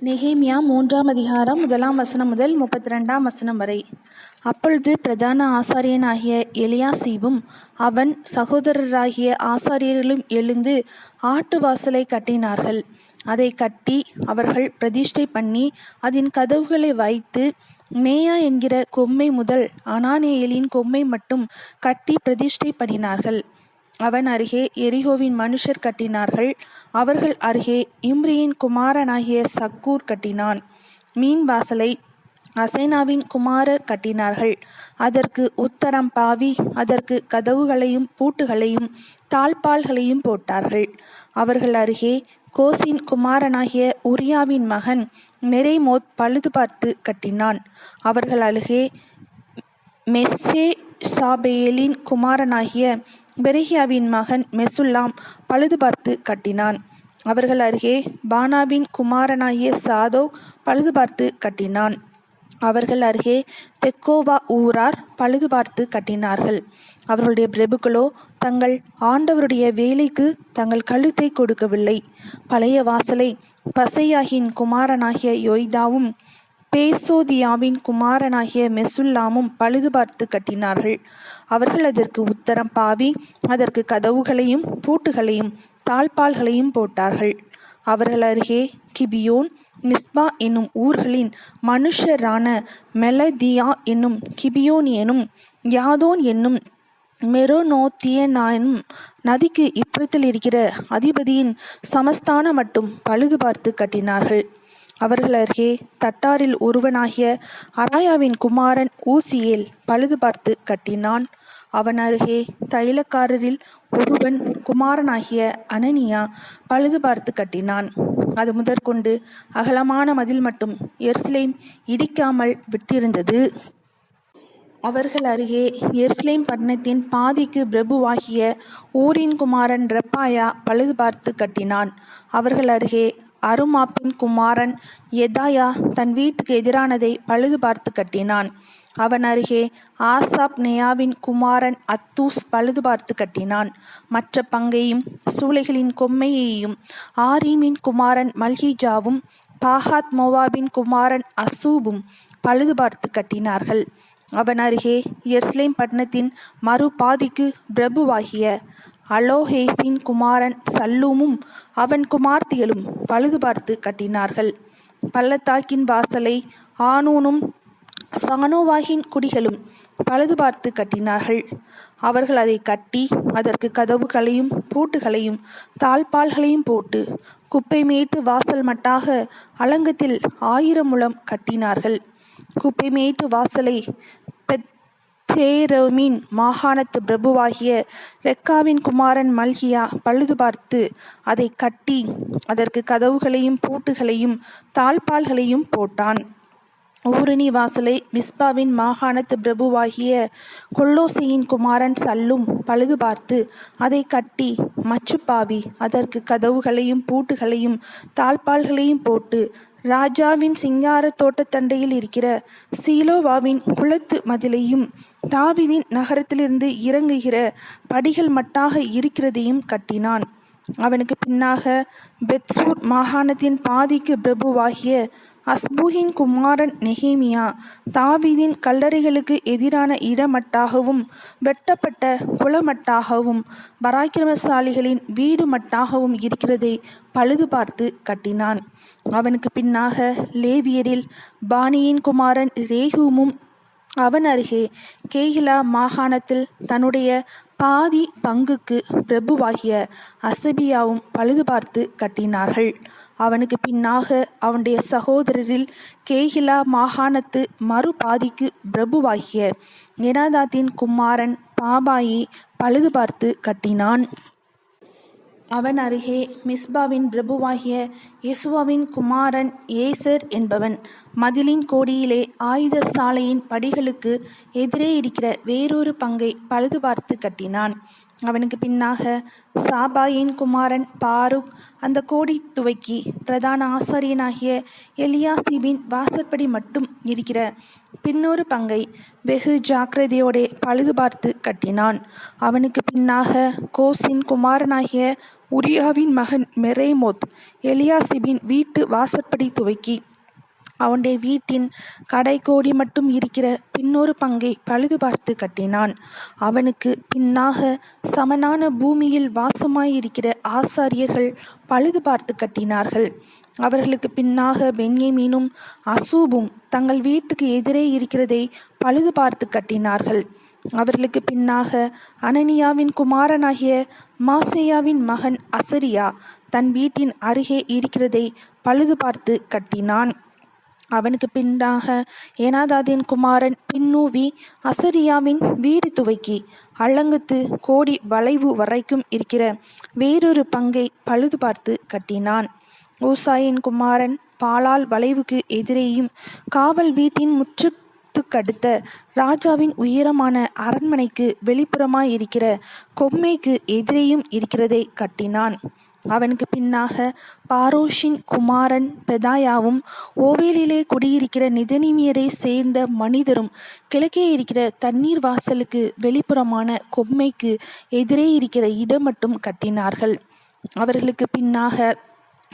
நெகேமியா 3ஆம் அதிகாரம் 1ஆம் வசனம் முதல் 32ஆம் வசனம் வரை. அப்பொழுது பிரதான ஆசாரியனாகிய எலியாசிபும் அவன் சகோதரராகிய ஆசாரியர்களும் எழுந்து ஆட்டு வாசலை கட்டினார்கள். அதை கட்டி அவர்கள் பிரதிஷ்டை பண்ணி அதன் கதவுகளை வைத்து மேயா என்கிற கொம்மை முதல் அனானேயலின் கொம்மை மட்டும் கட்டி பிரதிஷ்டை பண்ணினார்கள். அவன் அருகே எரிகோவின் மனுஷர் கட்டினார்கள். அவர்கள் அருகே இம்ரியின் குமாரனாகிய சக்கூர் கட்டினான். மீன் வாசலை அசேனாவின் குமாரர் கட்டினார்கள். அதற்கு உத்தரம் பாவி அதற்கு கதவுகளையும் பூட்டுகளையும் தாழ்பால்களையும் போட்டார்கள். அவர்கள் அருகே கோசின் குமாரனாகிய உரியாவின் மகன் மெரேமோத் பழுது பார்த்து கட்டினான். அவர்கள் அருகே மெஸ்ஸே சாபேலின் குமாரனாகிய பெரகியாவின் மகன் மெசுல்லாம் பழுது பார்த்து கட்டினான். அவர்கள் அருகே பானாவின் குமாரனாகிய சாதோ பழுது பார்த்து கட்டினான். அவர்கள் அருகே தெக்கோவா ஊரார் பழுது பார்த்து கட்டினார்கள். அவர்களுடைய பிரபுக்களோ தங்கள் ஆண்டவருடைய வேலைக்கு தங்கள் கழுத்தை கொடுக்கவில்லை. பழைய வாசலை பசையாகின் குமாரனாகிய யோய்தாவும் பேசோதியாவின் குமாரனாகிய மெசுல்லாமும் பழுது பார்த்து கட்டினார்கள். அவர்கள் அதற்கு உத்தரம் பாவி அதற்கு கதவுகளையும் பூட்டுகளையும் தாழ்பால்களையும் போட்டார்கள். அவர்கள் அருகே கிபியோன் மிஸ்பா என்னும் ஊர்களின் மனுஷரான மெலதியா என்னும் கிபியோனியனும் யாதோன் என்னும் மெரோனோத்தியனும் நதிக்கு இப்புறத்தில் இருக்கிற அதிபதியின் சமஸ்தான மட்டும் பழுது பார்த்து கட்டினார்கள். அவர்கள் அருகே தட்டாரில் ஒருவனாகிய அராயாவின் குமாரன் ஊசியேல் பழுது பார்த்து கட்டினான். அவன் அருகே தைலக்காரரில் ஒருவன் குமாரனாகிய அனனியா பழுது பார்த்து கட்டினான். அது முதற்கொண்டு அகலமான மதில் மட்டும் எருசலேம் இடிக்காமல் விட்டிருந்தது. அவர்கள் அருகே எருசலேம் பட்டணத்தின் பாதிக்கு பிரபுவாகிய ஊரின் குமாரன் ரெப்பாயா பழுது பார்த்து கட்டினான். அவர்கள் அருகே அருமாப்பின் குமாரன் எதாயா தன் வீட்டுக்கு எதிரானதை பழுது பார்த்து கட்டினான். அவன் அருகே ஆசாப் நேயாவின் குமாரன் அத்தூஸ் பழுது பார்த்து கட்டினான். மற்ற பங்கையும் சூளைகளின் கொம்மையையும் ஆரீமின் குமாரன் மல்கிஜாவும் பாகாத் மோவாபின் குமாரன் அசூபும் பழுது பார்த்து கட்டினார்கள். அவன் அருகே எருசலேம் பட்டணத்தின் மறுபாதிக்கு பிரபுவாகிய அலோஹேசின் குமாரன் சல்லூமும் அவன் குமார்த்திகளும் பழுது பார்த்து கட்டினார்கள். பள்ளத்தாக்கின் வாசலை ஆனூனும் சானோவாகின் குடிகளும் பழுது பார்த்து கட்டினார்கள். அவர்கள் அதை கட்டி அதற்கு கதவுகளையும் பூட்டுகளையும் தாழ்பால்களையும் போட்டு குப்பை மேட்டு வாசல் மட்டாக அலங்கத்தில் 1000 முழம் கட்டினார்கள். குப்பை மேட்டு வாசலை பெத்தேரோமின் மாகாணத்து பிரபுவாகிய ரெக்காவின் குமாரன் மல்கியா பழுது பார்த்து அதை கட்டி அதற்கு கதவுகளையும் பூட்டுகளையும் தாழ்பால்களையும் போட்டான். ஊரணி வாசலை மிஸ்பாவின் மாகாணத்து பிரபுவாகிய கொல்லோசையின் குமாரன் சல்லும் பழுது பார்த்து அதை கட்டி மச்சுப்பாவி அதற்கு கதவுகளையும் பூட்டுகளையும் தாழ்பால்களையும் போட்டு ராஜாவின் சிங்கார தோட்டத்தண்டையில் இருக்கிற சீலோவாவின் குளத்து மதிலையும் தாவீதின் நகரத்திலிருந்து இறங்குகிற படிகள் மட்டாக இருக்கிறதையும் கட்டினான். அவனுக்கு பின்னாக பெத்சூர் மாகாணத்தின் பாதிக்கு பிரபுவாகிய அஸ்பூகின் குமாரன் நெகேமியா தாவீதின் கல்லறைகளுக்கு எதிரான இடமட்டாகவும் வெட்டப்பட்ட குளமட்டாகவும் பராக்கிரமசாலிகளின் வீடு மட்டாகவும் இருக்கிறதை பழுது பார்த்து கட்டினான். அவனுக்கு பின்னாக லேவியரில் பானியின் குமாரன் ரேகூமும் அவன் அருகே கேகிலா மாகாணத்தில் தன்னுடைய பாதி பங்குக்கு பிரபுவாகிய அசபியாவும் பழுது பார்த்து கட்டினார்கள். அவனுக்கு பின்னாக அவனுடைய சகோதரரில் கேகிலா மாகாணத்து மறுபாதிக்கு பிரபுவாகிய எனாதாத்தின் குமாரன் பாபாயி பழுது பார்த்து கட்டினான். அவன் அருகே மிஸ்பாவின் பிரபுவாகிய யெசுவாவின் குமாரன் ஏசர் என்பவன் மதிலின் கோடியிலே ஆயுத சாலையின் படிகளுக்கு எதிரே இருக்கிற வேறொரு பங்கை பழுது பார்த்து கட்டினான். அவனுக்கு பின்னாக சாபாயின் குமாரன் பாருக் அந்த கோடி துவக்கி பிரதான ஆசாரியனாகிய எலியாசிபின் வாசற்படி மட்டும் இருக்கிற பின்னொரு பங்கை வெகு ஜாக்கிரதையோடே பழுது பார்த்து கட்டினான். அவனுக்கு பின்னாக கோசின் குமாரனாகிய உரியாவின் மகன் மெரேமோத் எலியாசிபின் வீட்டு வாசற்படி துவக்கி அவனுடைய வீட்டின் கடைக்கோடி மட்டும் இருக்கிற பின்னொரு பங்கை பழுது பார்த்து கட்டினான். அவனுக்கு பின்னாக சமனான பூமியில் வாசமாயிருக்கிற ஆசாரியர்கள் பழுது பார்த்து கட்டினார்கள். அவர்களுக்கு பின்னாக பென்யமீனும் அசூபும் தங்கள் வீட்டுக்கு எதிரே இருக்கிறதை பழுது பார்த்து கட்டினார்கள். அவர்களுக்கு பின்னாக அனனியாவின் குமாரனாகிய மாசேயாவின் மகன் அசரியா தன் வீட்டின் அருகே இருக்கிறதை பழுது பார்த்து கட்டினான். அவனுக்கு பின்னாக ஏனாதாதின் குமாரன் பின்னூவி அசரியாவின் வீடு துவக்கி அலங்கத்து கோடி வளைவு வரைக்கும் இருக்கிற வேறொரு பங்கை பழுது பார்த்து கட்டினான். ஊசாயின் குமாரன் பாலால் வளைவுக்கு எதிரேயும் காவல் வீட்டின் முற்றுக்கடுத்த ராஜாவின் உயரமான அரண்மனைக்கு வெளிப்புறமாயிருக்கிற கொம்மைக்கு எதிரேயும் இருக்கிறதை கட்டினான். அவனுக்கு பின்னாக பாரோஷின் குமாரன் பெதாயாவும் ஓவேலிலே குடியிருக்கிற நிதனிமியரை சேர்ந்த மனிதரும் கிழக்கே இருக்கிற தண்ணீர் வாசலுக்கு வெளிப்புறமான கொம்மைக்கு எதிரே இருக்கிற இடம் மட்டும் கட்டினார்கள். அவர்களுக்கு பின்னாக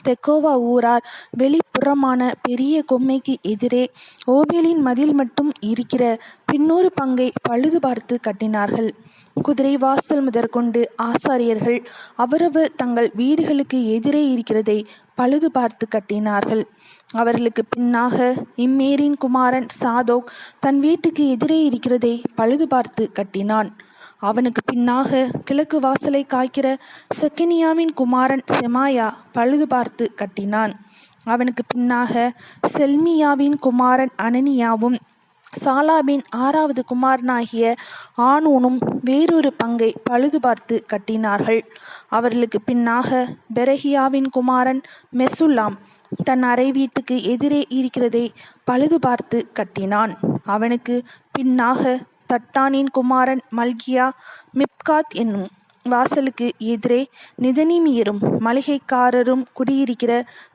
தெக்கோவா ஊரார் வெளிப்புறமான பெரிய கொம்மைக்கு எதிரே ஓபேலின் மதில் மட்டும் இருக்கிற பின்னொரு பங்கை பழுது பார்த்து கட்டினார்கள். குதிரை வாசல் முதற்கொண்டு ஆசாரியர்கள் அவரவர் தங்கள் வீடுகளுக்கு எதிரே இருக்கிறதை பழுது பார்த்து கட்டினார்கள். அவர்களுக்கு பின்னாக இம்மேரின் குமாரன் சாதோக் தன் வீட்டுக்கு எதிரே இருக்கிறதை பழுது பார்த்து கட்டினான். அவனுக்கு பின்னாக கிழக்கு வாசலை காய்க்கிற செக்கனியாவின் குமாரன் செமாயா பழுது பார்த்து கட்டினான். அவனுக்கு பின்னாக செல்மியாவின் குமாரன் அனனியாவும் சாலாபின் 6வது குமாரனாகிய ஆனூனும் வேறொரு பங்கை பழுது பார்த்து கட்டினார்கள். அவர்களுக்கு பின்னாக பெரகியாவின் குமாரன் மெசுல்லாம் தன் அறை வீட்டுக்கு எதிரே இருக்கிறதை பழுது பார்த்து கட்டினான். அவனுக்கு பின்னாக தட்டானின் குமாரன் மல்கியா மிப்காத் என்னும் வாசலுக்கு எதிரே நிதனிமியரும் மளிகைக்காரரும் குடியிருக்கிற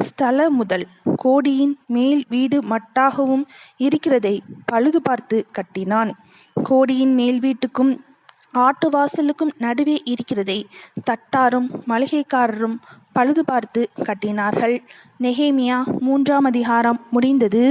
ஸ்தல முதல் கோடியின் மேல் வீடு மட்டாகவும் இருக்கிறதை பழுது பார்த்து கட்டினான். கோடியின் மேல் வீட்டுக்கும் ஆட்டு வாசலுக்கும் நடுவே இருக்கிறதை தட்டாரும் மளிகைக்காரரும் பழுது பார்த்து கட்டினார்கள். நெகேமியா 3ஆம் அதிகாரம் முடிந்தது.